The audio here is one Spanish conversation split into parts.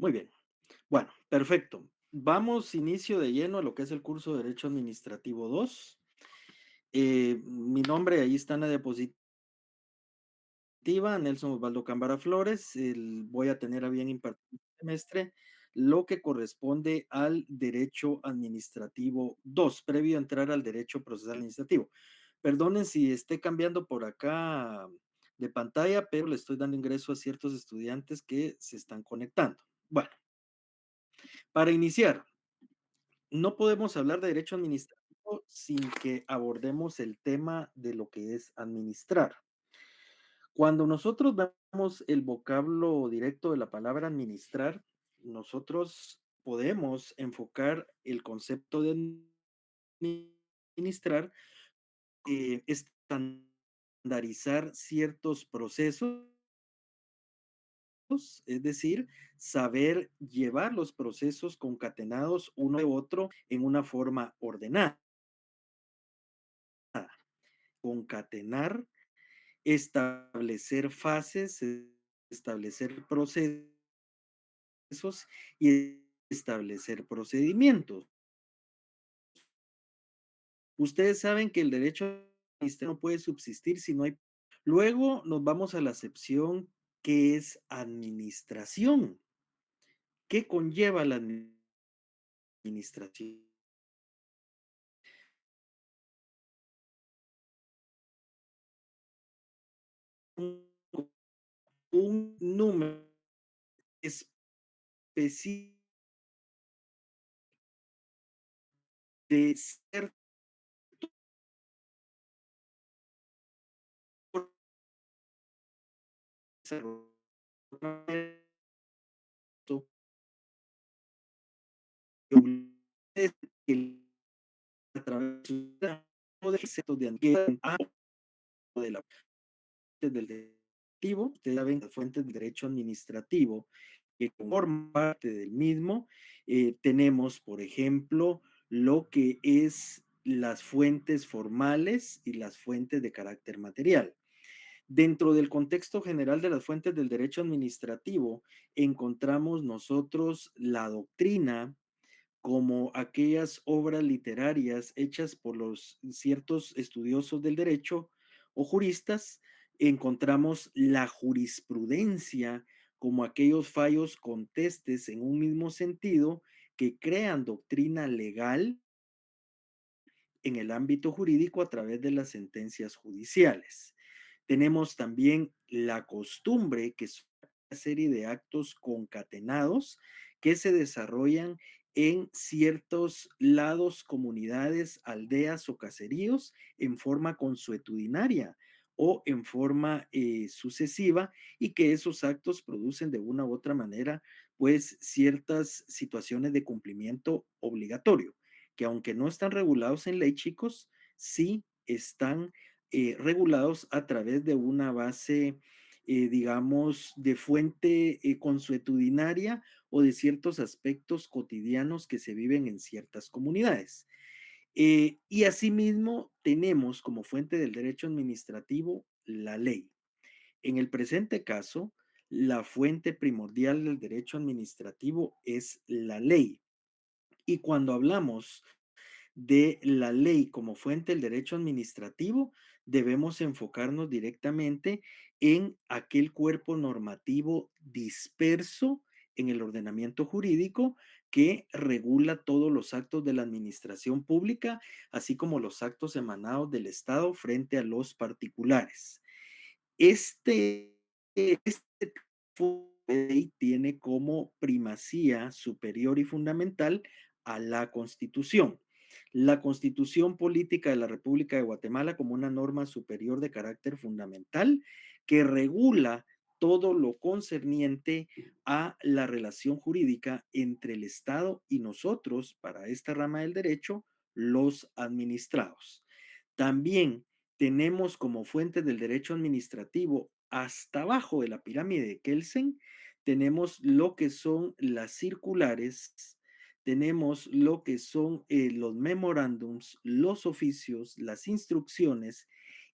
Muy bien. Bueno, perfecto. Vamos inicio de lleno a lo que es el curso de Derecho Administrativo 2. Mi nombre ahí está en la diapositiva, Nelson Osvaldo Cámara Flores. Voy a tener a bien impartir este semestre lo que corresponde al Derecho Administrativo 2, previo a entrar al Derecho Procesal Administrativo. Perdonen si esté cambiando por acá de pantalla, pero le estoy dando ingreso a ciertos estudiantes que se están conectando. Bueno, para iniciar, no podemos hablar de derecho administrativo sin que abordemos el tema de lo que es administrar. Cuando nosotros vemos el vocablo directo de la palabra administrar, nosotros podemos enfocar el concepto de administrar, estandarizar ciertos procesos, es decir, saber llevar los procesos concatenados uno de otro en una forma ordenada. Concatenar, establecer fases, establecer procesos y establecer procedimientos. Ustedes saben que el derecho administrativo no puede subsistir si no hay. Luego nos vamos a la acepción que es administración. ¿Qué conlleva la administración? Un número específico de cierto a través de exceptos de la del directivo, ustedes saben las fuentes del derecho administrativo que forman parte del mismo. Tenemos, por ejemplo, lo que es las fuentes formales y las fuentes de carácter material. Dentro del contexto general de las fuentes del derecho administrativo, encontramos nosotros la doctrina, como aquellas obras literarias hechas por los ciertos estudiosos del derecho o juristas. Encontramos la jurisprudencia como aquellos fallos contestes en un mismo sentido que crean doctrina legal en el ámbito jurídico a través de las sentencias judiciales. Tenemos también la costumbre, que es una serie de actos concatenados que se desarrollan en ciertos lados, comunidades, aldeas o caseríos en forma consuetudinaria o en forma sucesiva, y que esos actos producen de una u otra manera pues ciertas situaciones de cumplimiento obligatorio, que aunque no están regulados en ley, chicos, sí están regulados a través de una base, digamos, de fuente consuetudinaria o de ciertos aspectos cotidianos que se viven en ciertas comunidades. Y asimismo tenemos como fuente del derecho administrativo la ley. En el presente caso, la fuente primordial del derecho administrativo es la ley. Y cuando hablamos de la ley como fuente del derecho administrativo, debemos enfocarnos directamente en aquel cuerpo normativo disperso en el ordenamiento jurídico que regula todos los actos de la administración pública, así como los actos emanados del Estado frente a los particulares. Este tipo de ley tiene como primacía superior y fundamental a la Constitución. La Constitución Política de la República de Guatemala como una norma superior de carácter fundamental que regula todo lo concerniente a la relación jurídica entre el Estado y nosotros, para esta rama del derecho, los administrados. También tenemos como fuente del derecho administrativo, hasta abajo de la pirámide de Kelsen, tenemos lo que son las circulares, tenemos lo que son los memorándums, los oficios, las instrucciones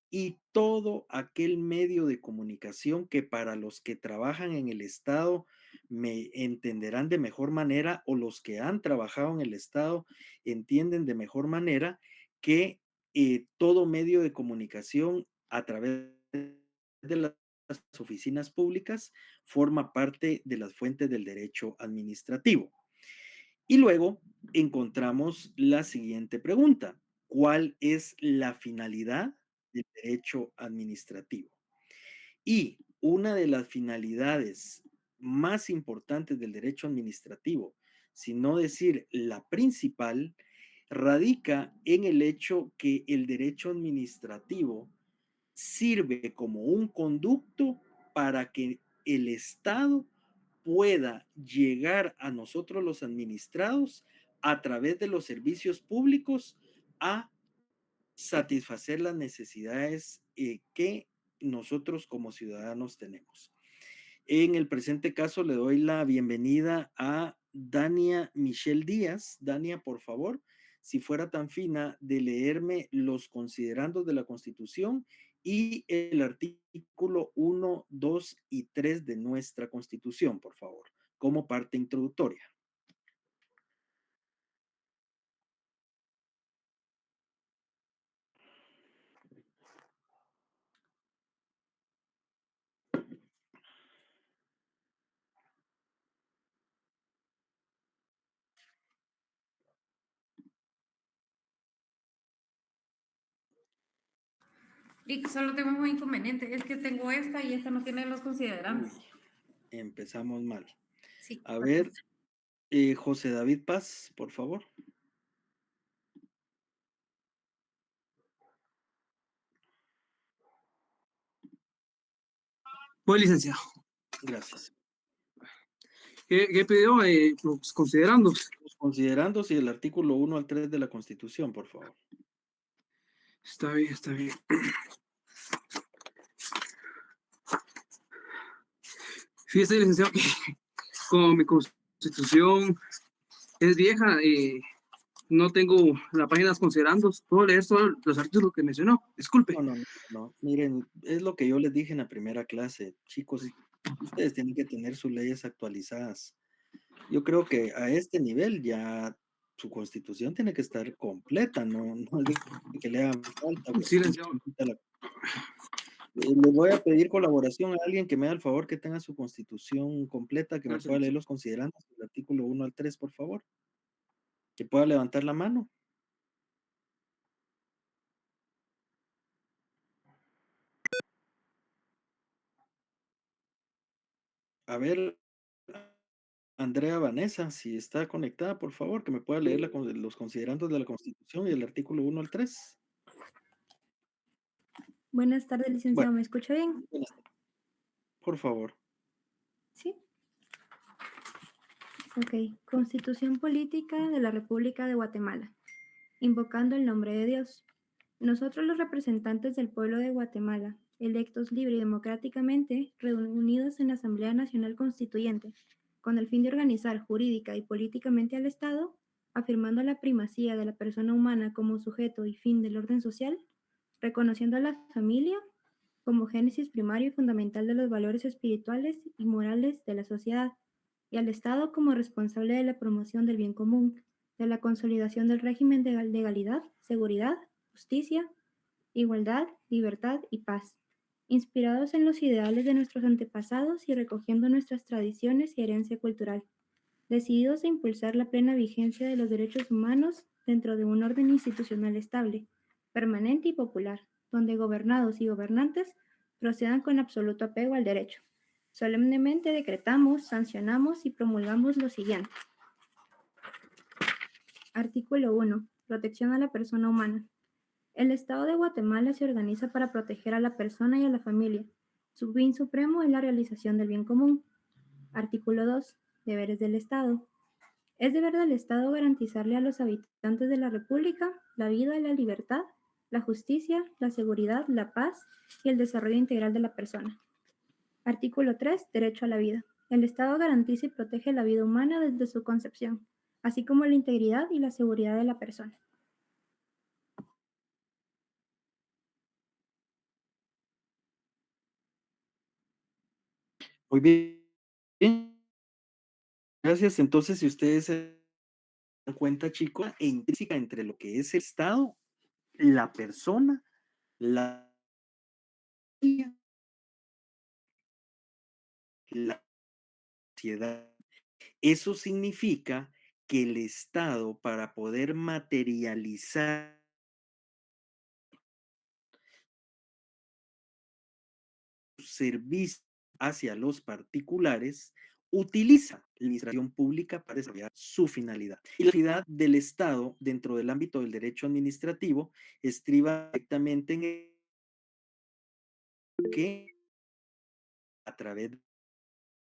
y todo aquel medio de comunicación que para los que trabajan en el Estado me entenderán de mejor manera o los que han trabajado en el Estado entienden de mejor manera que todo medio de comunicación a través de las oficinas públicas forma parte de las fuentes del derecho administrativo. Y luego encontramos la siguiente pregunta: ¿cuál es la finalidad del derecho administrativo? Y una de las finalidades más importantes del derecho administrativo, si no decir la principal, radica en el hecho que el derecho administrativo sirve como un conducto para que el Estado pueda llegar a nosotros los administrados a través de los servicios públicos a satisfacer las necesidades que nosotros como ciudadanos tenemos. En el presente caso le doy la bienvenida a Dania Michelle Díaz. Dania, por favor, si fuera tan fina de leerme los considerandos de la Constitución y el artículo 1, 2 y 3 de nuestra Constitución, por favor, como parte introductoria. Y solo tengo un inconveniente, es que tengo esta y esta no tiene los considerantes. Uy, empezamos mal. Sí, A ver, José David Paz, por favor. Pues, licenciado, Gracias. ¿qué pidió? Los considerandos. Considerando si el artículo 1 al 3 de la Constitución, por favor. Está bien, está bien. Fíjese, licenciado, que como mi constitución es vieja, no tengo la página de los considerandos. Puedo leer solo los artículos que mencionó. Disculpe. No. Miren, es lo que yo les dije en la primera clase. Chicos, ustedes tienen que tener sus leyes actualizadas. Yo creo que a este nivel ya su constitución tiene que estar completa, no es de que le hagan falta. Sí, licenciado. Le voy a pedir colaboración a alguien que me haga el favor que tenga su constitución completa, que me Gracias, pueda leer licenciado. los considerandos del artículo 1 al 3, por favor. Que pueda levantar la mano. A ver, Andrea Vanessa, si está conectada, por favor, que me pueda leer los considerandos de la Constitución y el artículo 1 al 3. Buenas tardes, Bueno, licenciado. ¿Me escucha bien? buenas tardes. Por favor. Sí. Ok. Constitución Política de la República de Guatemala. Invocando el nombre de Dios. Nosotros los representantes del pueblo de Guatemala, electos libre y democráticamente, reunidos en la Asamblea Nacional Constituyente, con el fin de organizar jurídica y políticamente al Estado, afirmando la primacía de la persona humana como sujeto y fin del orden social, reconociendo a la familia como génesis primario y fundamental de los valores espirituales y morales de la sociedad, y al Estado como responsable de la promoción del bien común, de la consolidación del régimen de legalidad, seguridad, justicia, igualdad, libertad y paz, inspirados en los ideales de nuestros antepasados y recogiendo nuestras tradiciones y herencia cultural, decididos a impulsar la plena vigencia de los derechos humanos dentro de un orden institucional estable, permanente y popular, donde gobernados y gobernantes procedan con absoluto apego al derecho. Solemnemente decretamos, sancionamos y promulgamos lo siguiente. Artículo 1. Protección a la persona humana. El Estado de Guatemala se organiza para proteger a la persona y a la familia. Su fin supremo es la realización del bien común. Artículo 2. Deberes del Estado. Es deber del Estado garantizarle a los habitantes de la República la vida y la libertad, la justicia, la seguridad, la paz y el desarrollo integral de la persona. Artículo 3. Derecho a la vida. El Estado garantiza y protege la vida humana desde su concepción, así como la integridad y la seguridad de la persona. Muy bien. Gracias. Entonces, si ustedes se dan cuenta, chicos, e intrínseca entre lo que es el Estado, la persona, la familia, la sociedad. Eso significa que el Estado, para poder materializar sus servicios hacia los particulares, utiliza la administración pública para desarrollar su finalidad. Y la finalidad del Estado dentro del ámbito del derecho administrativo estriba directamente en que a través del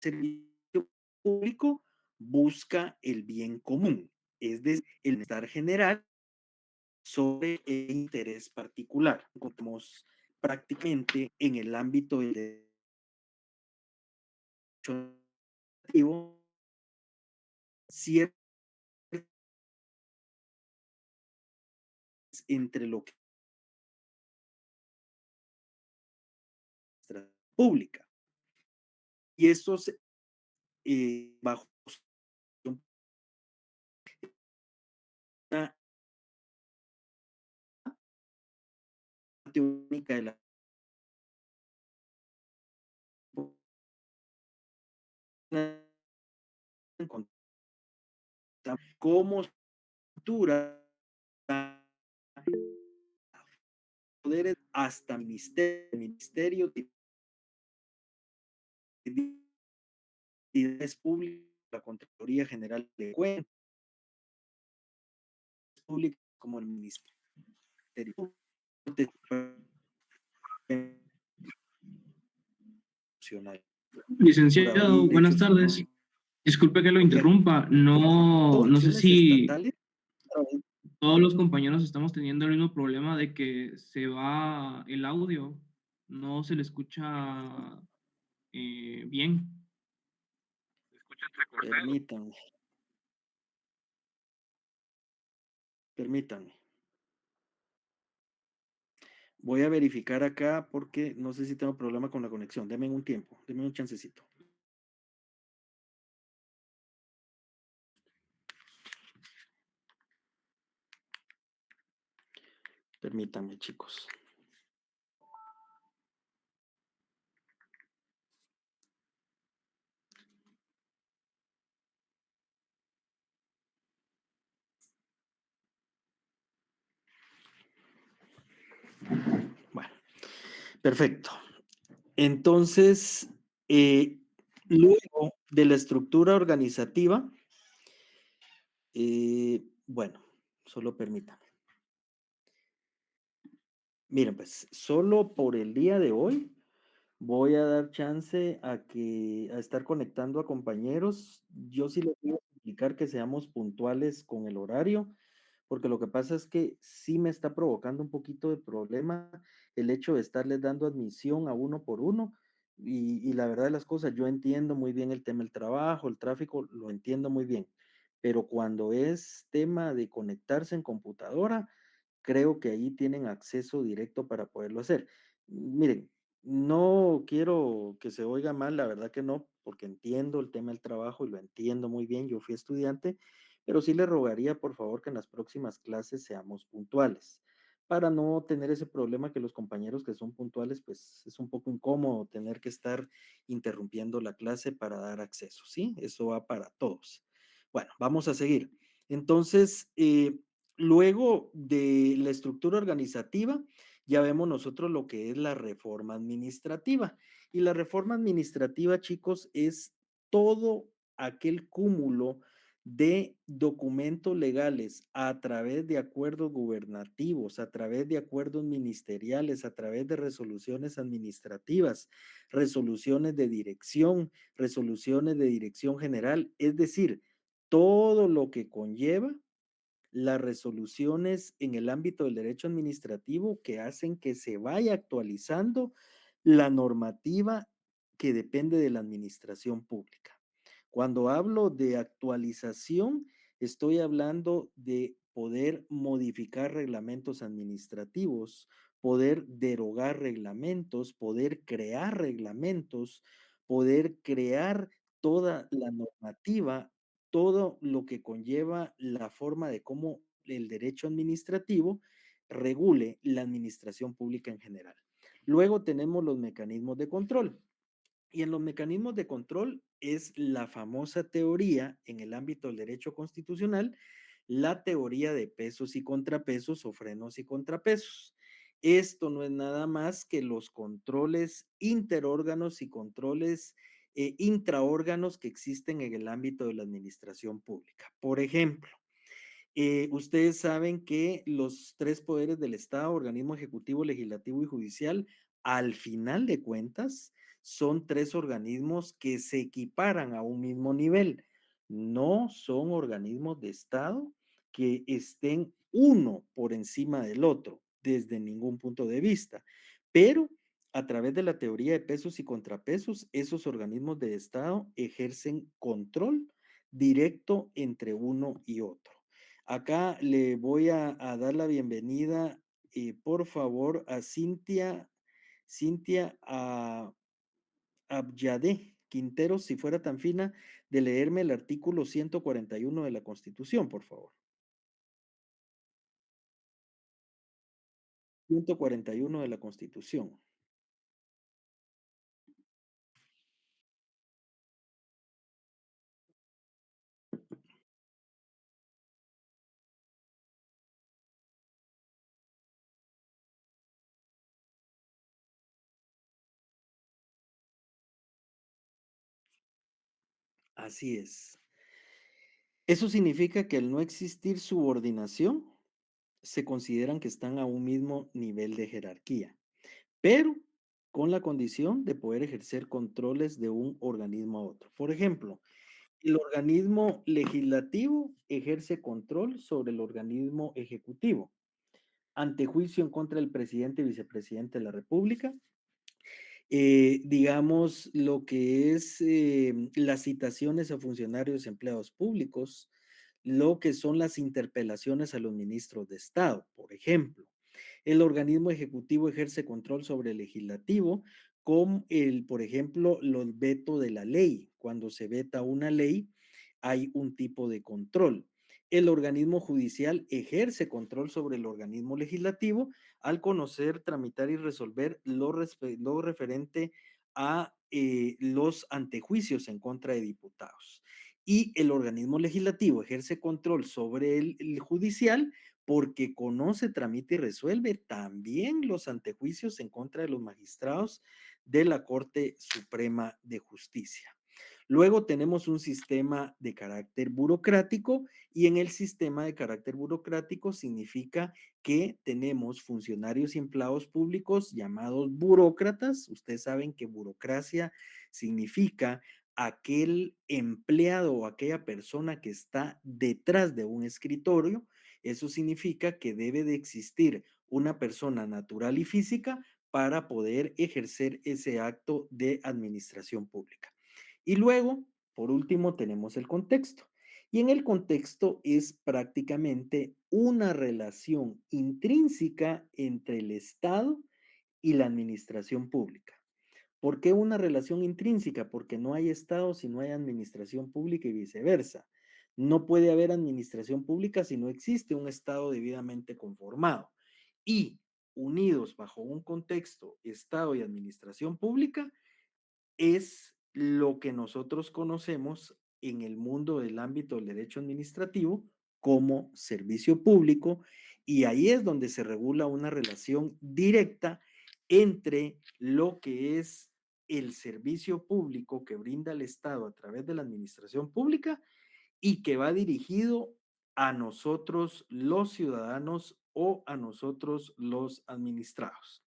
servicio público busca el bien común, es decir, el bienestar general sobre el interés particular. Encontramos prácticamente en el ámbito del derecho administrativo ciertas entre lo que es la pública. Y estos, bajo una única de la como estructura poderes hasta ministerio de identidades públicas, la Contraloría General de Cuentas Públicas, como el Ministerio Nacional, Licenciado, buenas Derechos tardes. Humanos, Disculpe que lo gobierno, interrumpa. No sé funciones si estatales. todos los compañeros estamos teniendo el mismo problema de que se va el audio, no se le escucha bien. Se escucha entrecortado. Permítanme, permítanme. Voy a verificar acá porque no sé si tengo problema con la conexión. Deme un tiempo, deme un chancecito. Permítanme, chicos. Bueno, perfecto. Entonces, eh, luego de la estructura organizativa, bueno, solo permítame. Miren, pues, solo por el día de hoy voy a dar chance a estar conectando a compañeros. Yo sí les voy a explicar que seamos puntuales con el horario, porque lo que pasa es que sí me está provocando un poquito de problema el hecho de estarles dando admisión a uno por uno. Y la verdad de las cosas, yo entiendo muy bien el tema del trabajo, el tráfico, lo entiendo muy bien, pero cuando es tema de conectarse en computadora, creo que ahí tienen acceso directo para poderlo hacer. Miren, no quiero que se oiga mal, la verdad que no, porque entiendo el tema del trabajo y lo entiendo muy bien, yo fui estudiante, pero sí le rogaría por favor que en las próximas clases seamos puntuales, para no tener ese problema que los compañeros que son puntuales, pues es un poco incómodo tener que estar interrumpiendo la clase para dar acceso, ¿sí? Eso va para todos. Bueno, vamos a seguir. Entonces, luego de la estructura organizativa, ya vemos nosotros lo que es la reforma administrativa. Y la reforma administrativa, chicos, es todo aquel cúmulo de documentos legales a través de acuerdos gubernativos, a través de acuerdos ministeriales, a través de resoluciones administrativas, resoluciones de dirección general, es decir, todo lo que conlleva las resoluciones en el ámbito del derecho administrativo que hacen que se vaya actualizando la normativa que depende de la administración pública. Cuando hablo de actualización, estoy hablando de poder modificar reglamentos administrativos, poder derogar reglamentos, poder crear reglamentos, poder crear toda la normativa todo lo que conlleva la forma de cómo el derecho administrativo regule la administración pública en general. Luego tenemos los mecanismos de control. Y en los mecanismos de control es la famosa teoría en el ámbito del derecho constitucional, la teoría de pesos y contrapesos o frenos y contrapesos. Esto no es nada más que los controles interórganos y controles intraórganos que existen en el ámbito de la administración pública. Por ejemplo, ustedes saben que los tres poderes del Estado, organismo ejecutivo, legislativo y judicial, al final de cuentas, son tres organismos que se equiparan a un mismo nivel. No son organismos de Estado que estén uno por encima del otro desde ningún punto de vista, pero a través de la teoría de pesos y contrapesos, esos organismos de Estado ejercen control directo entre uno y otro. Acá le voy a dar la bienvenida, por favor, a Cintia Abyadé Quintero, si fuera tan fina, de leerme el artículo 141 de la Constitución, por favor. 141 de la Constitución. Así es. Eso significa que al no existir subordinación, se consideran que están a un mismo nivel de jerarquía, pero con la condición de poder ejercer controles de un organismo a otro. Por ejemplo, el organismo legislativo ejerce control sobre el organismo ejecutivo. Ante juicio en contra del presidente y vicepresidente de la República, digamos lo que es las citaciones a funcionarios y empleados públicos, lo que son las interpelaciones a los ministros de Estado, por ejemplo. El organismo ejecutivo ejerce control sobre el legislativo con por ejemplo, los veto de la ley. Cuando se veta una ley, hay un tipo de control. El organismo judicial ejerce control sobre el organismo legislativo al conocer, tramitar y resolver lo referente a los antejuicios en contra de diputados. Y el organismo legislativo ejerce control sobre el judicial porque conoce, tramita y resuelve también los antejuicios en contra de los magistrados de la Corte Suprema de Justicia. Luego tenemos un sistema de carácter burocrático y en el sistema de carácter burocrático significa que tenemos funcionarios y empleados públicos llamados burócratas. Ustedes saben que burocracia significa aquel empleado o aquella persona que está detrás de un escritorio. Eso significa que debe de existir una persona natural y física para poder ejercer ese acto de administración pública. Y luego, por último, tenemos el contexto. Y en el contexto es prácticamente una relación intrínseca entre el Estado y la administración pública. ¿Por qué una relación intrínseca? Porque no hay Estado si no hay administración pública y viceversa. No puede haber administración pública si no existe un Estado debidamente conformado. Y unidos bajo un contexto, Estado y administración pública, es lo que nosotros conocemos en el mundo del ámbito del derecho administrativo como servicio público, y ahí es donde se regula una relación directa entre lo que es el servicio público que brinda el Estado a través de la administración pública y que va dirigido a nosotros los ciudadanos o a nosotros los administrados.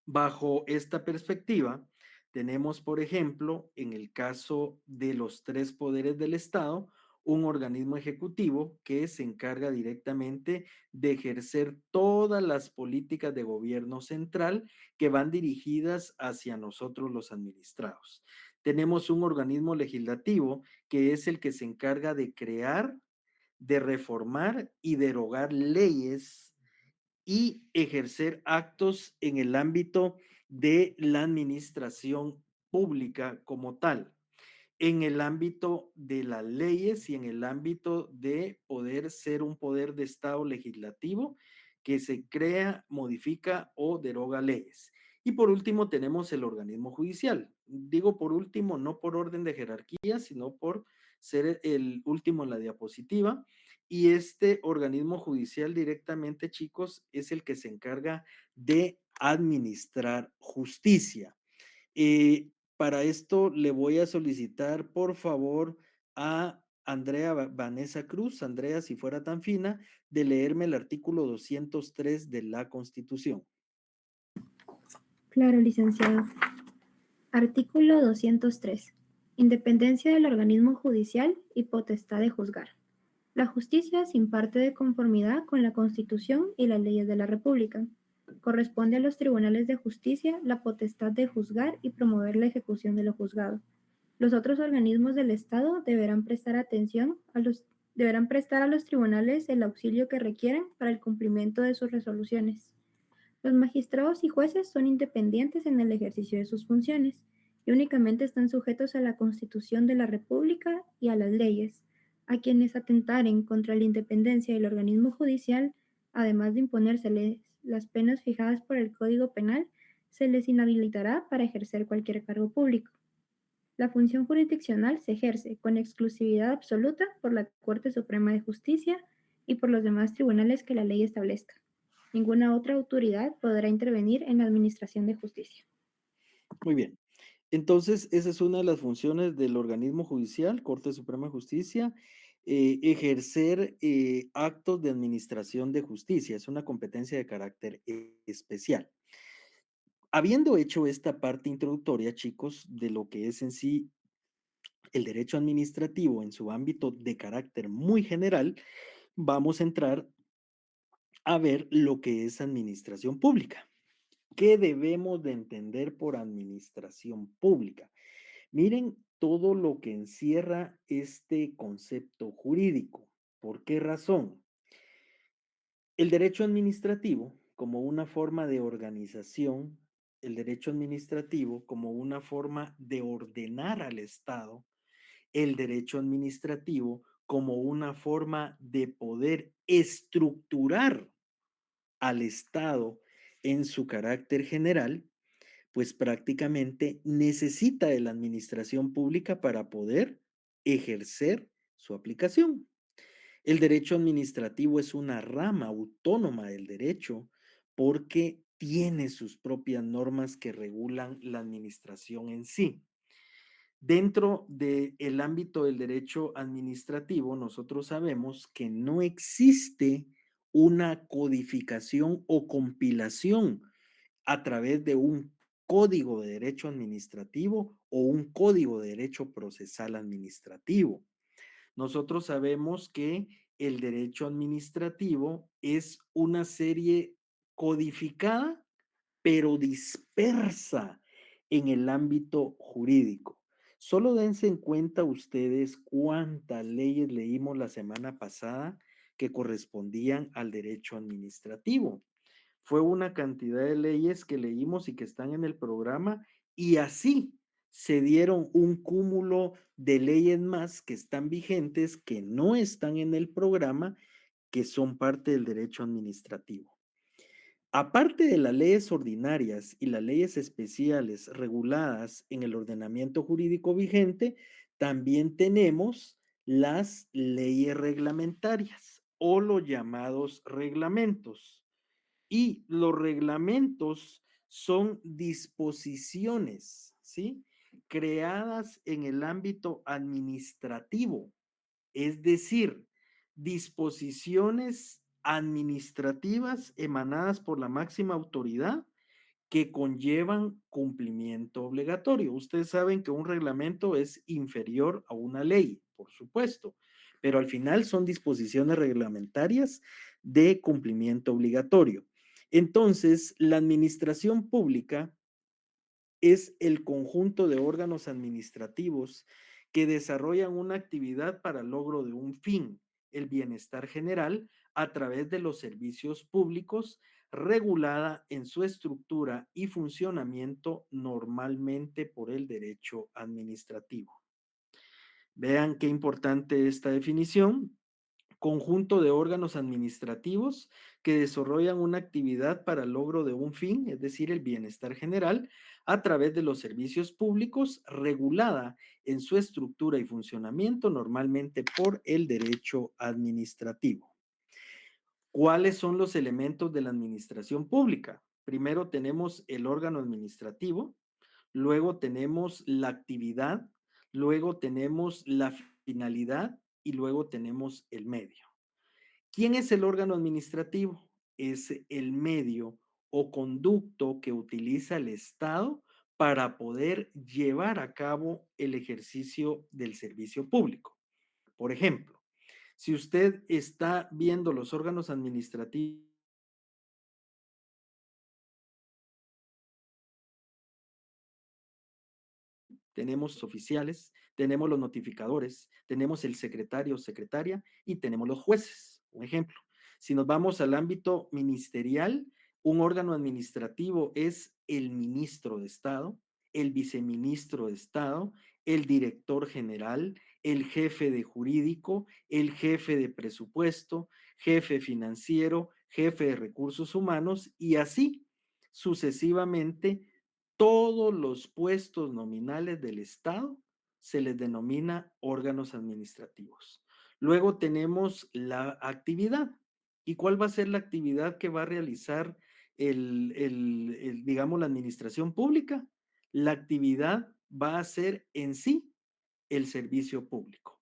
Bajo esta perspectiva, tenemos, por ejemplo, en el caso de los tres poderes del Estado, un organismo ejecutivo que se encarga directamente de ejercer todas las políticas de gobierno central que van dirigidas hacia nosotros los administrados. Tenemos un organismo legislativo que es el que se encarga de crear, de reformar y derogar leyes y ejercer actos en el ámbito de la administración pública como tal. En el ámbito de las leyes y en el ámbito de poder ser un poder de Estado legislativo que se crea, modifica o deroga leyes. Y por último tenemos el organismo judicial. Digo por último, no por orden de jerarquía, sino por ser el último en la diapositiva. Y este organismo judicial directamente, chicos, es el que se encarga de administrar justicia. Para esto le voy a solicitar, por favor, a Andrea Vanessa Cruz, Andrea, si fuera tan fina, de leerme el artículo 203 de la Constitución. Claro, licenciado. Artículo 203. Independencia del organismo judicial y potestad de juzgar. La justicia se imparte de conformidad con la Constitución y las leyes de la República. Corresponde a los tribunales de justicia la potestad de juzgar y promover la ejecución de lo juzgado. Los otros organismos del Estado deberán prestar a los tribunales el auxilio que requieran para el cumplimiento de sus resoluciones. Los magistrados y jueces son independientes en el ejercicio de sus funciones y únicamente están sujetos a la Constitución de la República y a las leyes. A quienes atentaren contra la independencia del organismo judicial, además de imponérseles las penas fijadas por el Código Penal, se les inhabilitará para ejercer cualquier cargo público. La función jurisdiccional se ejerce con exclusividad absoluta por la Corte Suprema de Justicia y por los demás tribunales que la ley establezca. Ninguna otra autoridad podrá intervenir en la administración de justicia. Muy bien. Entonces, esa es una de las funciones del organismo judicial, Corte Suprema de Justicia, ejercer actos de administración de justicia. Es una competencia de carácter especial. Habiendo hecho esta parte introductoria, chicos, de lo que es en sí el derecho administrativo en su ámbito de carácter muy general, vamos a entrar a ver lo que es administración pública. ¿Qué debemos de entender por administración pública? Miren todo lo que encierra este concepto jurídico. ¿Por qué razón? El derecho administrativo como una forma de organización, el derecho administrativo como una forma de ordenar al Estado, el derecho administrativo como una forma de poder estructurar al Estado en su carácter general, pues prácticamente necesita de la administración pública para poder ejercer su aplicación. El derecho administrativo es una rama autónoma del derecho porque tiene sus propias normas que regulan la administración en sí. Dentro del ámbito del derecho administrativo, nosotros sabemos que no existe una codificación o compilación a través de un código de derecho administrativo o un código de derecho procesal administrativo. Nosotros sabemos que el derecho administrativo es una serie codificada, pero dispersa en el ámbito jurídico. Solo dense en cuenta ustedes cuántas leyes leímos la semana pasada que correspondían al derecho administrativo. Fue una cantidad de leyes que leímos y que están en el programa y así se dieron un cúmulo de leyes más que están vigentes, que no están en el programa, que son parte del derecho administrativo. Aparte de las leyes ordinarias y las leyes especiales reguladas en el ordenamiento jurídico vigente, también tenemos las leyes reglamentarias o los llamados reglamentos. Y los reglamentos son disposiciones, ¿sí? Creadas en el ámbito administrativo, es decir, disposiciones administrativas emanadas por la máxima autoridad que conllevan cumplimiento obligatorio. Ustedes saben que un reglamento es inferior a una ley, por supuesto, pero al final son disposiciones reglamentarias de cumplimiento obligatorio. Entonces, la administración pública es el conjunto de órganos administrativos que desarrollan una actividad para el logro de un fin, el bienestar general, a través de los servicios públicos, regulada en su estructura y funcionamiento normalmente por el derecho administrativo. Vean qué importante esta definición. Conjunto de órganos administrativos que desarrollan una actividad para el logro de un fin, es decir, el bienestar general, a través de los servicios públicos, regulada en su estructura y funcionamiento normalmente por el derecho administrativo. ¿Cuáles son los elementos de la administración pública? Primero tenemos el órgano administrativo, luego tenemos la actividad, luego tenemos la finalidad y luego tenemos el medio. ¿Quién es el órgano administrativo? Es el medio o conducto que utiliza el Estado para poder llevar a cabo el ejercicio del servicio público. Por ejemplo, si usted está viendo los órganos administrativos, tenemos oficiales, tenemos los notificadores, tenemos el secretario o secretaria y tenemos los jueces. Un ejemplo, si nos vamos al ámbito ministerial, un órgano administrativo es el ministro de Estado, el viceministro de Estado, el director general, el jefe de jurídico, el jefe de presupuesto, jefe financiero, jefe de recursos humanos y así sucesivamente todos los puestos nominales del Estado se les denomina órganos administrativos. Luego tenemos la actividad. ¿Y cuál va a ser la actividad que va a realizar digamos, la administración pública? La actividad va a ser en sí el servicio público,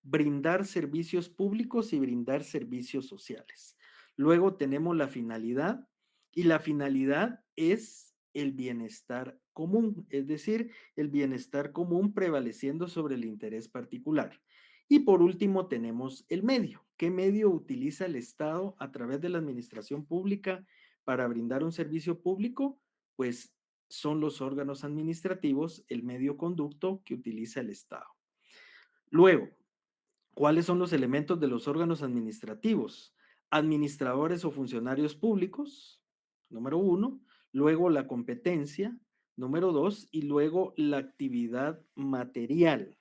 brindar servicios públicos y brindar servicios sociales. Luego tenemos la finalidad y la finalidad es el bienestar común, es decir, el bienestar común prevaleciendo sobre el interés particular. Y por último tenemos el medio. ¿Qué medio utiliza el Estado a través de la administración pública para brindar un servicio público? Pues son los órganos administrativos, el medio conducto que utiliza el Estado. Luego, ¿cuáles son los elementos de los órganos administrativos? Administradores o funcionarios públicos, número uno, luego la competencia, número dos, y luego la actividad material.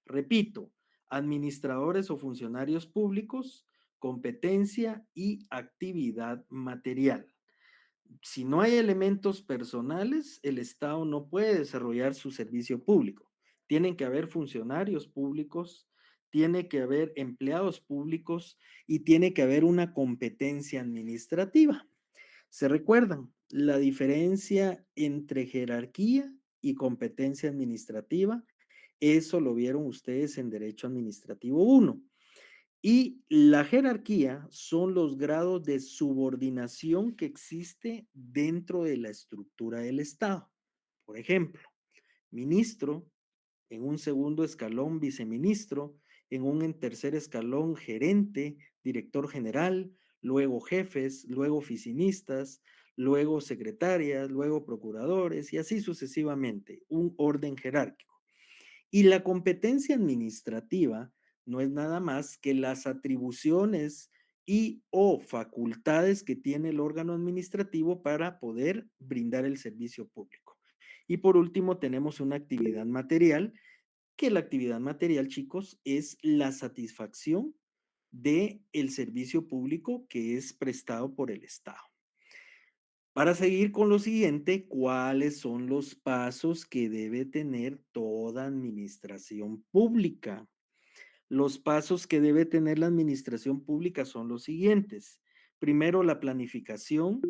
Repito, administradores o funcionarios públicos, competencia y actividad material. Si no hay elementos personales, el Estado no puede desarrollar su servicio público. Tienen que haber funcionarios públicos, tiene que haber empleados públicos y tiene que haber una competencia administrativa. ¿Se recuerdan la diferencia entre jerarquía y competencia administrativa? Eso lo vieron ustedes en Derecho Administrativo 1. Y la jerarquía son los grados de subordinación que existe dentro de la estructura del Estado. Por ejemplo, ministro, en un segundo escalón viceministro, en un tercer escalón gerente, director general, luego jefes, luego oficinistas, luego secretarias, luego procuradores y así sucesivamente, un orden jerárquico. Y la competencia administrativa no es nada más que las atribuciones y o facultades que tiene el órgano administrativo para poder brindar el servicio público. Y por último, tenemos una actividad material, que la actividad material, chicos, es la satisfacción de el servicio público que es prestado por el Estado. Para seguir con lo siguiente, ¿cuáles son los pasos que debe tener toda administración pública? Los pasos que debe tener la administración pública son los siguientes. Primero, la planificación,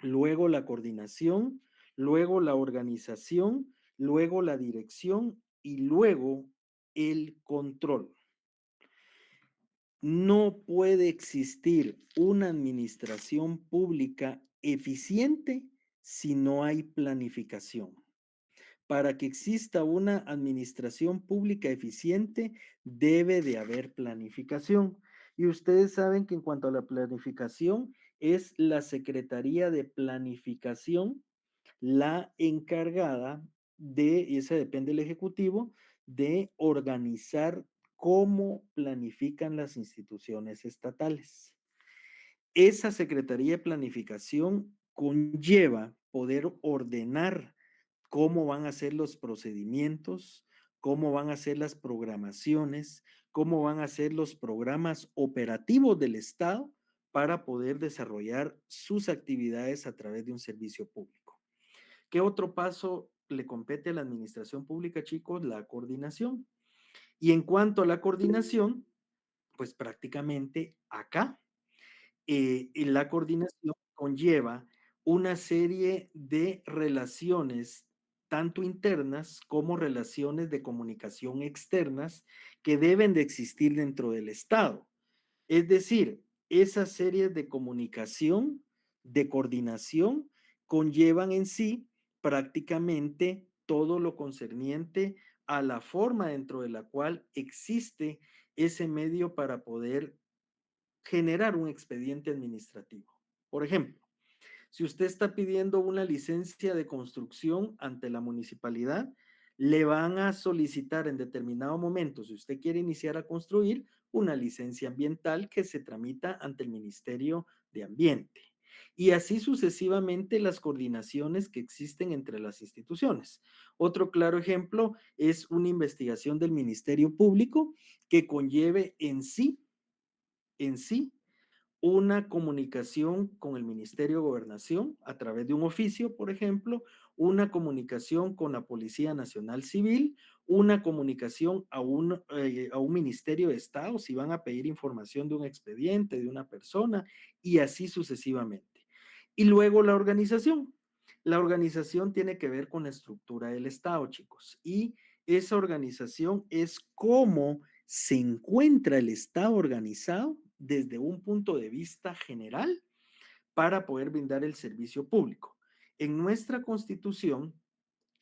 luego la coordinación, luego la organización, luego la dirección y luego el control. No puede existir una administración pública eficiente si no hay planificación. Para que exista una administración pública eficiente, debe de haber planificación. Y ustedes saben que en cuanto a la planificación, es la Secretaría de Planificación la encargada de, y esa depende del Ejecutivo, de organizar cómo planifican las instituciones estatales. Esa Secretaría de Planificación conlleva poder ordenar cómo van a ser los procedimientos, cómo van a ser las programaciones, cómo van a ser los programas operativos del Estado para poder desarrollar sus actividades a través de un servicio público. ¿Qué otro paso le compete a la administración pública, chicos? La coordinación. Y en cuanto a la coordinación, pues prácticamente acá y la coordinación conlleva una serie de relaciones, tanto internas como relaciones de comunicación externas, que deben de existir dentro del Estado. Es decir, esas series de comunicación, de coordinación, conllevan en sí prácticamente todo lo concerniente a la forma dentro de la cual existe ese medio para poder generar un expediente administrativo. Por ejemplo, si usted está pidiendo una licencia de construcción ante la municipalidad, le van a solicitar en determinado momento, si usted quiere iniciar a construir, una licencia ambiental que se tramita ante el Ministerio de Ambiente. Y así sucesivamente las coordinaciones que existen entre las instituciones. Otro claro ejemplo es una investigación del Ministerio Público que conlleve en sí una comunicación con el Ministerio de Gobernación a través de un oficio, por ejemplo, una comunicación con la Policía Nacional Civil, una comunicación a un Ministerio de Estado si van a pedir información de un expediente, de una persona, y así sucesivamente. Y luego la organización. La organización tiene que ver con la estructura del Estado, chicos, y esa organización es cómo se encuentra el Estado organizado desde un punto de vista general para poder brindar el servicio público. En nuestra Constitución,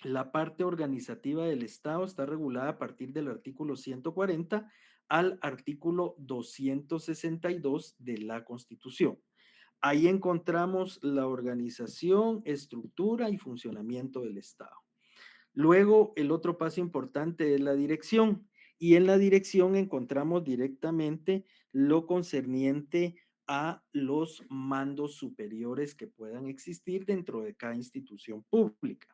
la parte organizativa del Estado está regulada a partir del artículo 140 al artículo 262 de la Constitución. Ahí encontramos la organización, estructura y funcionamiento del Estado. Luego, el otro paso importante es la dirección. Y en la dirección encontramos directamente lo concerniente a los mandos superiores que puedan existir dentro de cada institución pública.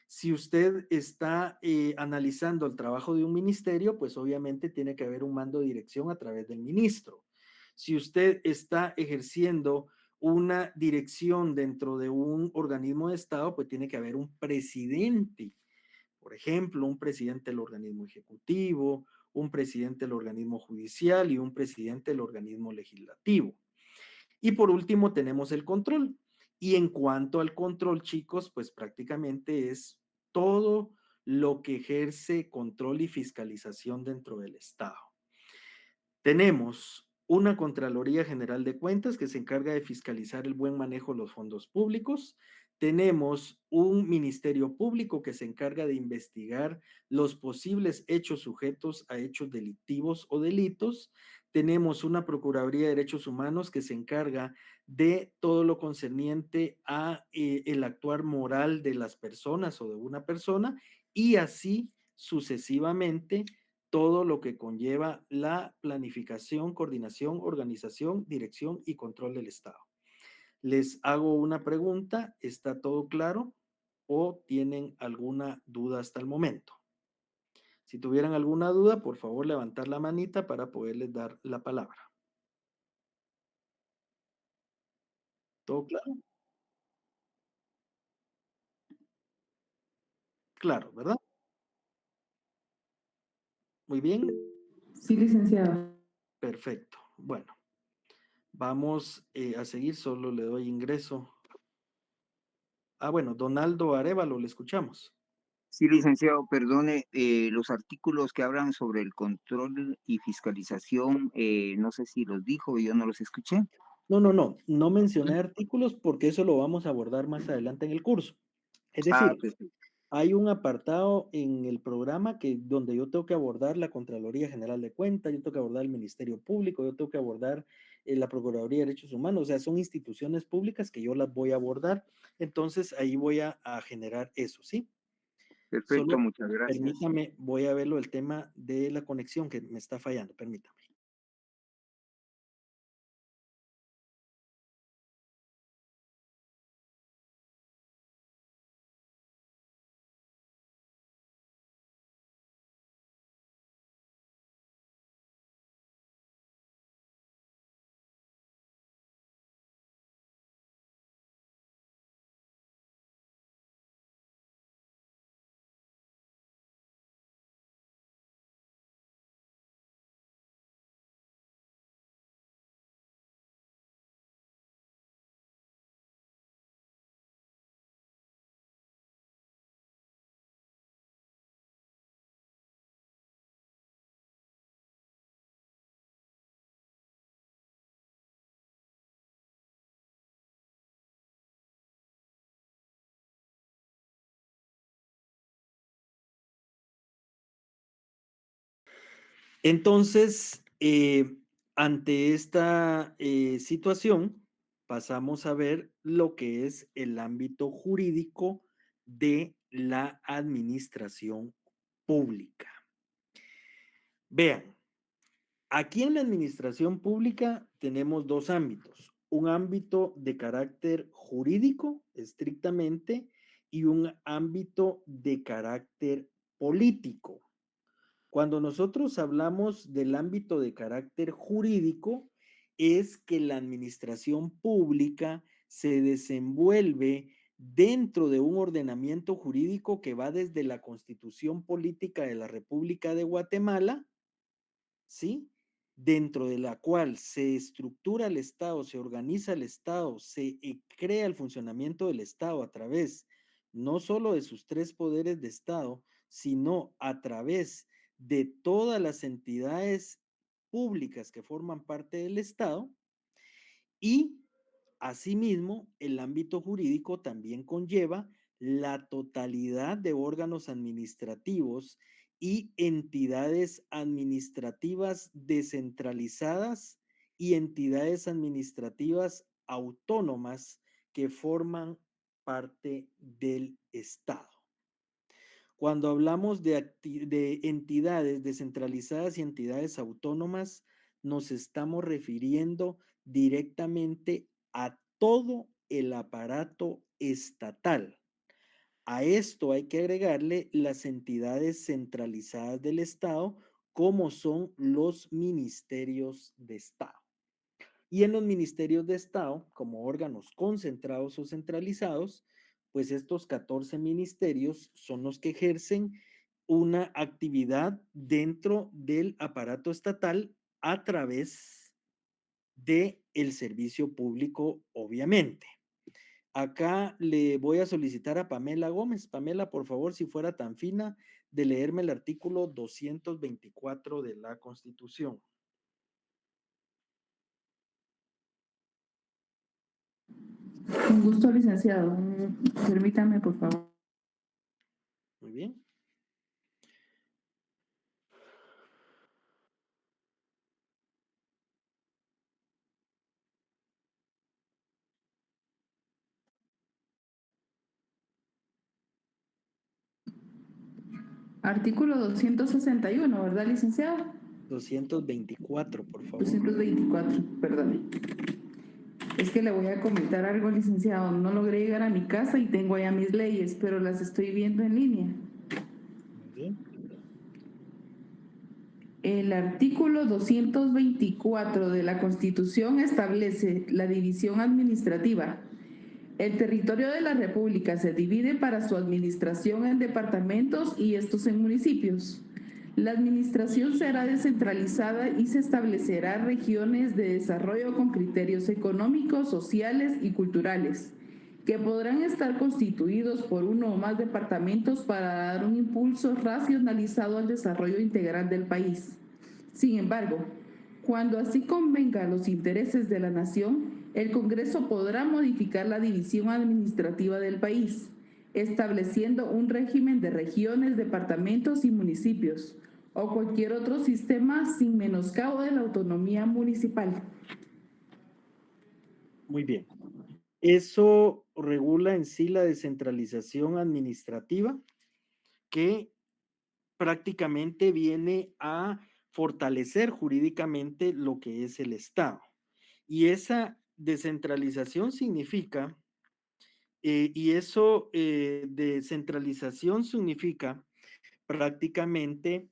Si usted está analizando el trabajo de un ministerio, pues obviamente tiene que haber un mando de dirección a través del ministro. Si usted está ejerciendo una dirección dentro de un organismo de Estado, pues tiene que haber un presidente. Por ejemplo, un presidente del organismo ejecutivo, un presidente del organismo judicial y un presidente del organismo legislativo. Y por último tenemos el control. Y en cuanto al control, chicos, pues prácticamente es todo lo que ejerce control y fiscalización dentro del Estado. Tenemos una Contraloría General de Cuentas que se encarga de fiscalizar el buen manejo de los fondos públicos. Tenemos un Ministerio Público que se encarga de investigar los posibles hechos sujetos a hechos delictivos o delitos. Tenemos una Procuraduría de Derechos Humanos que se encarga de todo lo concerniente a el actuar moral de las personas o de una persona y así sucesivamente todo lo que conlleva la planificación, coordinación, organización, dirección y control del Estado. Les hago una pregunta, ¿está todo claro o tienen alguna duda hasta el momento? Si tuvieran alguna duda, por favor levantar la manita para poderles dar la palabra. ¿Todo claro? Claro, ¿verdad? Muy bien, Sí, licenciado. perfecto. Bueno, vamos a seguir, solo le doy ingreso. Bueno, Donaldo Arévalo, le escuchamos. Sí, licenciado, perdone, los artículos que hablan sobre el control y fiscalización, no sé si los dijo, yo no los escuché. No mencioné artículos porque eso lo vamos a abordar más adelante en el curso. Es Ah, decir, perfecto. hay un apartado en el programa donde yo tengo que abordar la Contraloría General de Cuentas, yo tengo que abordar el Ministerio Público, yo tengo que abordar la Procuraduría de Derechos Humanos, o sea, son instituciones públicas que yo las voy a abordar, entonces ahí voy a generar eso, ¿sí? Perfecto, Solo muchas gracias. permítame, voy a verlo el tema de la conexión que me está fallando, permítame. Entonces, ante esta situación, pasamos a ver lo que es el ámbito jurídico de la administración pública. Vean, aquí en la administración pública tenemos dos ámbitos, un ámbito de carácter jurídico estrictamente y un ámbito de carácter político. Cuando nosotros hablamos del ámbito de carácter jurídico, es que la administración pública se desenvuelve dentro de un ordenamiento jurídico que va desde la Constitución Política de la República de Guatemala, ¿sí? Dentro de la cual se estructura el Estado, se organiza el Estado, se crea el funcionamiento del Estado a través no solo de sus tres poderes de Estado, sino a través de todas las entidades públicas que forman parte del Estado y asimismo el ámbito jurídico también conlleva la totalidad de órganos administrativos y entidades administrativas descentralizadas y entidades administrativas autónomas que forman parte del Estado. Cuando hablamos de entidades descentralizadas y entidades autónomas, nos estamos refiriendo directamente a todo el aparato estatal. A esto hay que agregarle las entidades centralizadas del Estado, como son los ministerios de Estado. Y en los ministerios de Estado, como órganos concentrados o centralizados, pues estos 14 ministerios son los que ejercen una actividad dentro del aparato estatal a través de el servicio público, obviamente. Acá le voy a solicitar a Pamela Gómez. Pamela, por favor, si fuera tan fina de leerme el artículo 224 de la Constitución. Con gusto, licenciado. Permítame, por favor. Muy bien. Artículo 261, ¿verdad, licenciado? 224, por favor. 224, perdón. Es que le voy a comentar algo, licenciado. No logré llegar a mi casa y tengo allá mis leyes, pero las estoy viendo en línea. Muy bien. El artículo 224 de la Constitución establece la división administrativa. El territorio de la República se divide para su administración en departamentos y estos en municipios. La administración será descentralizada y se establecerá regiones de desarrollo con criterios económicos, sociales y culturales, que podrán estar constituidos por uno o más departamentos para dar un impulso racionalizado al desarrollo integral del país. Sin embargo, cuando así convenga a los intereses de la nación, el Congreso podrá modificar la división administrativa del país, estableciendo un régimen de regiones, departamentos y municipios, o cualquier otro sistema sin menoscabo de la autonomía municipal. Muy bien. Eso regula en sí la descentralización administrativa que prácticamente viene a fortalecer jurídicamente lo que es el Estado. Y esa descentralización significa, descentralización significa prácticamente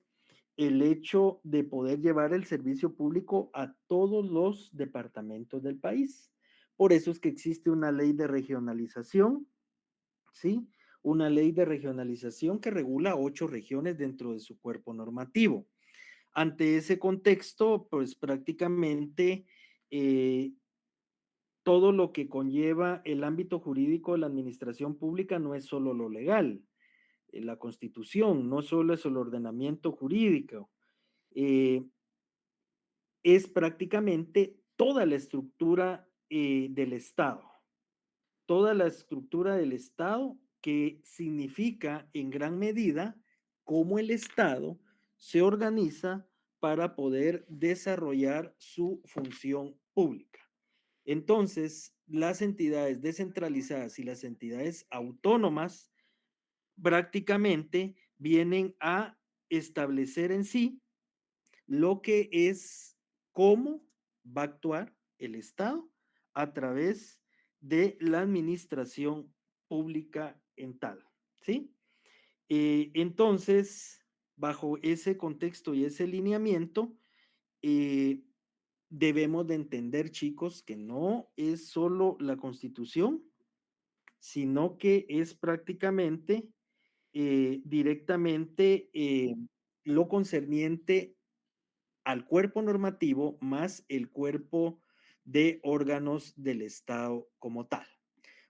el hecho de poder llevar el servicio público a todos los departamentos del país. Por eso es que existe una ley de regionalización, ¿sí? Una ley de regionalización que regula 8 regiones dentro de su cuerpo normativo. Ante ese contexto, pues prácticamente todo lo que conlleva el ámbito jurídico de la administración pública no es solo lo legal, la Constitución, no solo es el ordenamiento jurídico, eh, es prácticamente toda la estructura del Estado, toda la estructura del Estado que significa en gran medida cómo el Estado se organiza para poder desarrollar su función pública. Entonces, las entidades descentralizadas y las entidades autónomas prácticamente vienen a establecer en sí lo que es cómo va a actuar el Estado a través de la administración pública en tal, ¿sí? Entonces, bajo ese contexto y ese lineamiento, eh, debemos de entender, chicos, que no es solo la Constitución, sino que es prácticamente directamente lo concerniente al cuerpo normativo más el cuerpo de órganos del Estado como tal.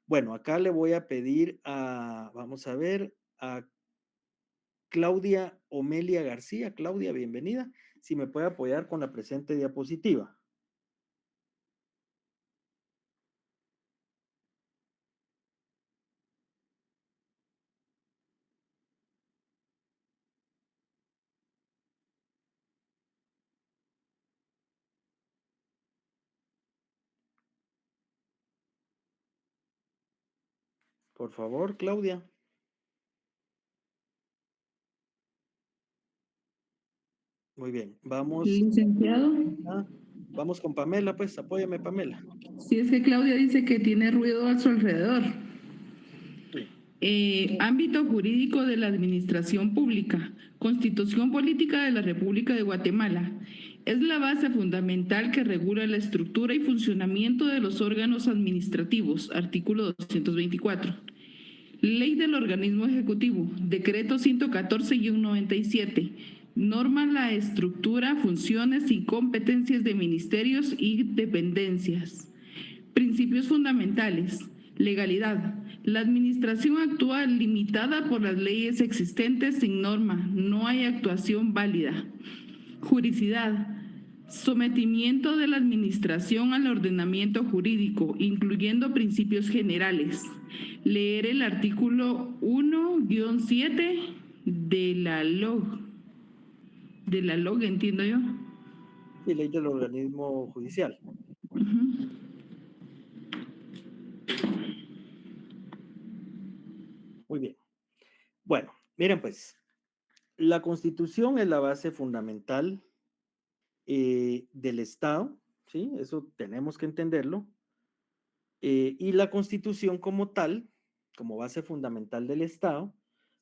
Bueno, acá le voy a pedir a, vamos a ver, a Claudia Omelia García. Claudia, bienvenida. Si me puede apoyar con la presente diapositiva. Por favor, Claudia. Muy bien, vamos, Licenciado, vamos con Pamela, pues apóyame, Pamela. si es que Claudia dice que tiene ruido a su alrededor. Ámbito jurídico de la administración pública. Constitución Política de la República de Guatemala. Es la base fundamental que regula la estructura y funcionamiento de los órganos administrativos. Artículo 224. Ley del Organismo Ejecutivo. Decreto 114-97. Norma la estructura, funciones y competencias de ministerios y dependencias. Principios fundamentales. Legalidad. La administración actúa limitada por las leyes existentes sin norma. No hay actuación válida. Juridicidad. Sometimiento de la administración al ordenamiento jurídico, incluyendo principios generales. Leer el artículo 1-7 de la LOG. De la LOG, entiendo yo. Y ley del organismo judicial. Muy bien. Bueno, miren pues, la Constitución es la base fundamental del Estado, ¿sí? Eso tenemos que entenderlo. Y la Constitución como tal, como base fundamental del Estado,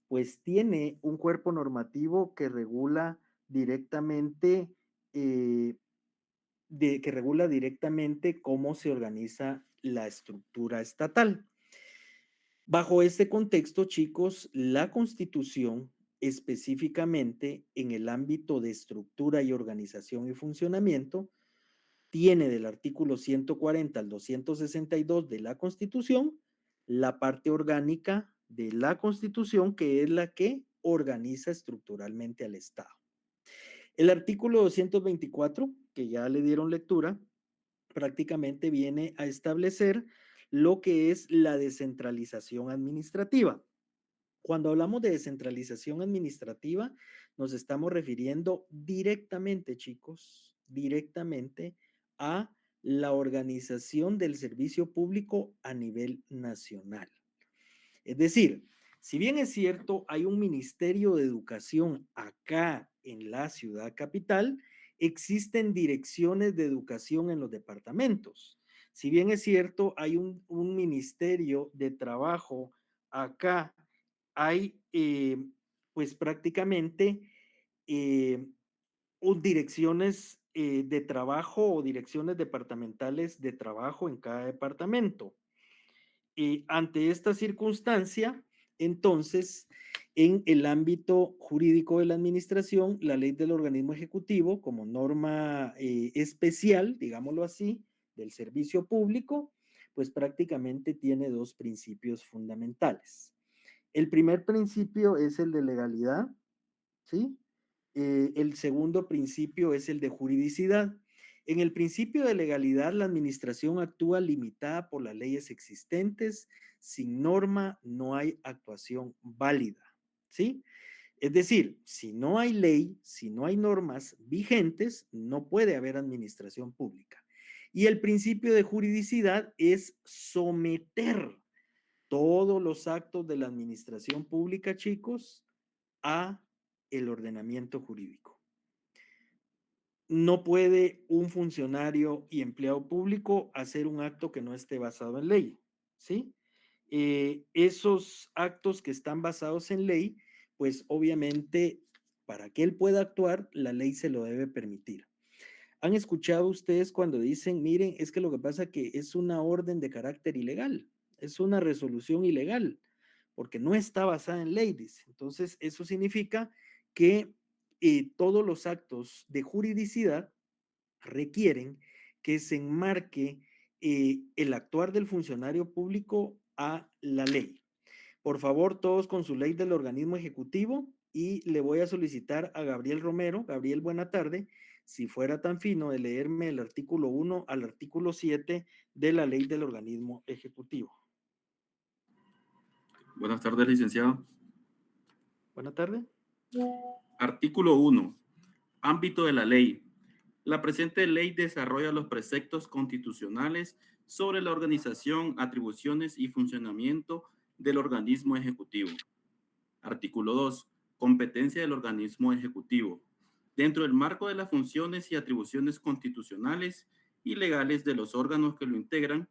pues tiene un cuerpo normativo que regula directamente, que regula directamente cómo se organiza la estructura estatal. Bajo este contexto, chicos, la Constitución, específicamente en el ámbito de estructura y organización y funcionamiento, tiene del artículo 140 al 262 de la Constitución la parte orgánica de la Constitución, que es la que organiza estructuralmente al Estado. El artículo 224, que ya le dieron lectura, prácticamente viene a establecer lo que es la descentralización administrativa. Cuando hablamos de descentralización administrativa, nos estamos refiriendo directamente, chicos, directamente a la organización del servicio público a nivel nacional. Es decir, si bien es cierto, hay un Ministerio de Educación acá en la ciudad capital, existen direcciones de educación en los departamentos. Si bien es cierto, hay un Ministerio de Trabajo acá, hay pues prácticamente direcciones de trabajo o direcciones departamentales de trabajo en cada departamento. Ante esta circunstancia, entonces, en el ámbito jurídico de la administración, la ley del organismo ejecutivo, como norma especial, digámoslo así, del servicio público, pues prácticamente tiene dos principios fundamentales. El primer principio es el de legalidad, ¿sí? El segundo principio es el de juridicidad. En el principio de legalidad, la administración actúa limitada por las leyes existentes. Sin norma no hay actuación válida, ¿sí? Es decir, si no hay ley, si no hay normas vigentes, no puede haber administración pública. Y el principio de juridicidad es someter todos los actos de la administración pública, chicos, a el ordenamiento jurídico. No puede un funcionario y empleado público hacer un acto que no esté basado en ley, ¿sí? Esos actos que están basados en ley, pues obviamente para que él pueda actuar, la ley se lo debe permitir. ¿Han escuchado ustedes cuando dicen, miren, es que lo que pasa que es una orden de carácter ilegal, es una resolución ilegal, porque no está basada en ley, dice? Entonces, eso significa que todos los actos de juridicidad requieren que se enmarque el actuar del funcionario público a la ley. Por favor, todos con su ley del organismo ejecutivo, y le voy a solicitar a Gabriel Romero. Gabriel, buena tarde. Si fuera tan fino de leerme el artículo 1 al artículo 7 de la ley del organismo ejecutivo. Buenas tardes, licenciado. Buena tarde. Artículo 1. Ámbito de la ley. La presente ley desarrolla los preceptos constitucionales sobre la organización, atribuciones y funcionamiento del organismo ejecutivo. Artículo 2. Competencia del organismo ejecutivo. Dentro del marco de las funciones y atribuciones constitucionales y legales de los órganos que lo integran,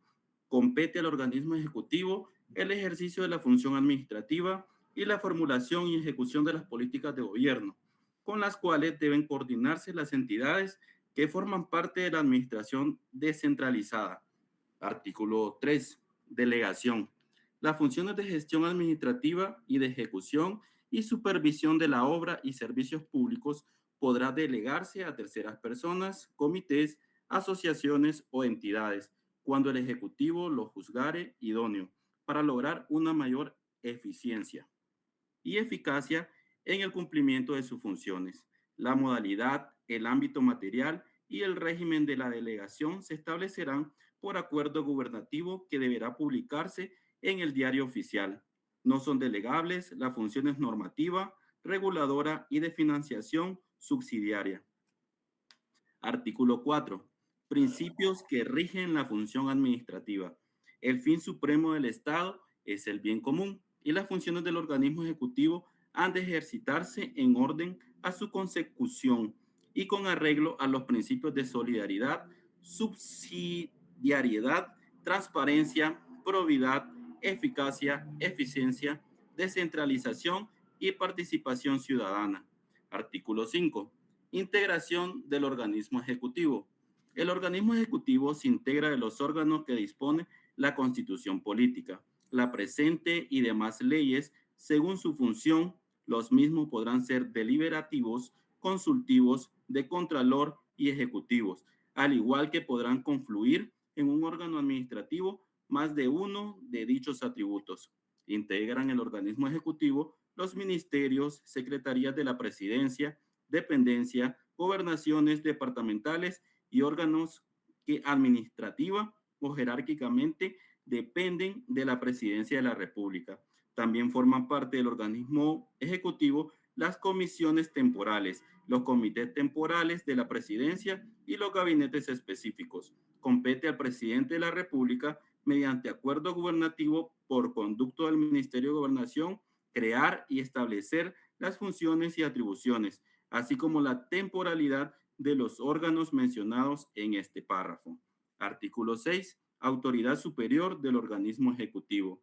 compete al organismo ejecutivo el ejercicio de la función administrativa y la formulación y ejecución de las políticas de gobierno, con las cuales deben coordinarse las entidades que forman parte de la administración descentralizada. Artículo 3. Delegación. Las funciones de gestión administrativa y de ejecución y supervisión de la obra y servicios públicos podrá delegarse a terceras personas, comités, asociaciones o entidades, cuando el Ejecutivo lo juzgare idóneo, para lograr una mayor eficiencia y eficacia en el cumplimiento de sus funciones. La modalidad, el ámbito material y el régimen de la delegación se establecerán por acuerdo gubernativo que deberá publicarse en el Diario Oficial. No son delegables las funciones normativa, reguladora y de financiación subsidiaria. Artículo 4. Principios que rigen la función administrativa. El fin supremo del Estado es el bien común y las funciones del organismo ejecutivo han de ejercitarse en orden a su consecución y con arreglo a los principios de solidaridad, subsidiariedad, transparencia, probidad, eficacia, eficiencia, descentralización y participación ciudadana. Artículo 5. Integración del organismo ejecutivo. El organismo ejecutivo se integra de los órganos que dispone la Constitución Política, la presente y demás leyes. Según su función, los mismos podrán ser deliberativos, consultivos, de contralor y ejecutivos, al igual que podrán confluir en un órgano administrativo más de uno de dichos atributos. Integran el organismo ejecutivo los ministerios, secretarías de la presidencia, dependencia, gobernaciones departamentales y órganos que administrativa o jerárquicamente dependen de la presidencia de la República. También forman parte del organismo ejecutivo las comisiones temporales, los comités temporales de la presidencia y los gabinetes específicos. Compete al presidente de la República, mediante acuerdo gubernativo por conducto del Ministerio de Gobernación, crear y establecer las funciones y atribuciones, así como la temporalidad de los órganos mencionados en este párrafo. Artículo 6. Autoridad superior del organismo ejecutivo.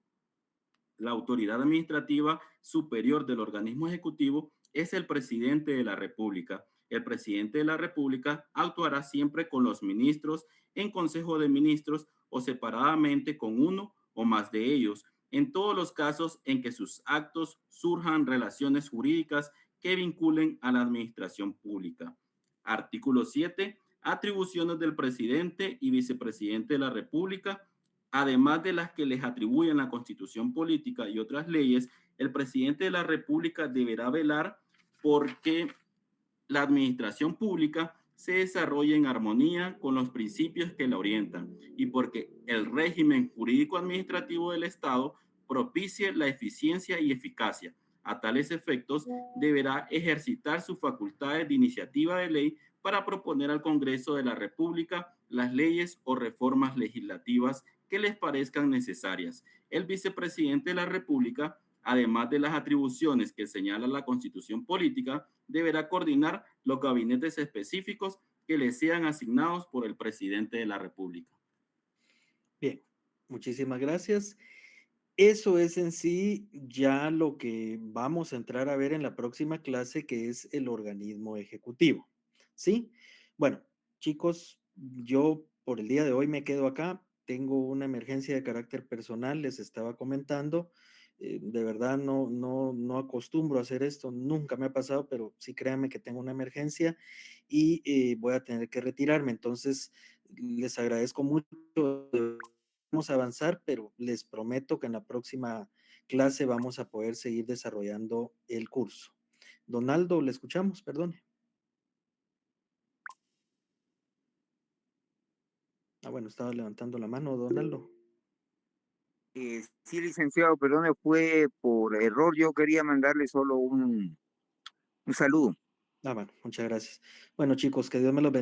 La autoridad administrativa superior del organismo ejecutivo es el presidente de la República. El presidente de la República actuará siempre con los ministros en Consejo de Ministros o separadamente con uno o más de ellos, en todos los casos en que sus actos surjan relaciones jurídicas que vinculen a la administración pública. Artículo 7. Atribuciones del presidente y vicepresidente de la República. Además de las que les atribuyen la Constitución Política y otras leyes, el presidente de la República deberá velar porque la administración pública se desarrolle en armonía con los principios que la orientan y porque el régimen jurídico administrativo del Estado propicie la eficiencia y eficacia, A tales efectos, deberá ejercitar sus facultades de iniciativa de ley para proponer al Congreso de la República las leyes o reformas legislativas que les parezcan necesarias. El vicepresidente de la República, además de las atribuciones que señala la Constitución Política, deberá coordinar los gabinetes específicos que le sean asignados por el presidente de la República. Bien, muchísimas gracias. Eso es en sí ya lo que vamos a entrar a ver en la próxima clase, que es el organismo ejecutivo. ¿Sí? Bueno, chicos, yo por el día de hoy me quedo acá. Tengo una emergencia de carácter personal, les estaba comentando. De verdad no acostumbro a hacer esto, nunca me ha pasado, pero sí créanme que tengo una emergencia y voy a tener que retirarme. Entonces, les agradezco mucho. Vamos a avanzar, pero les prometo que en la próxima clase vamos a poder seguir desarrollando el curso. Donaldo, le escuchamos, perdone. Bueno, estaba levantando la mano, Donaldo. Sí, licenciado, perdone, fue por error. Yo quería mandarle solo un saludo. Bueno, muchas gracias. Bueno, chicos, que Dios me los bendiga.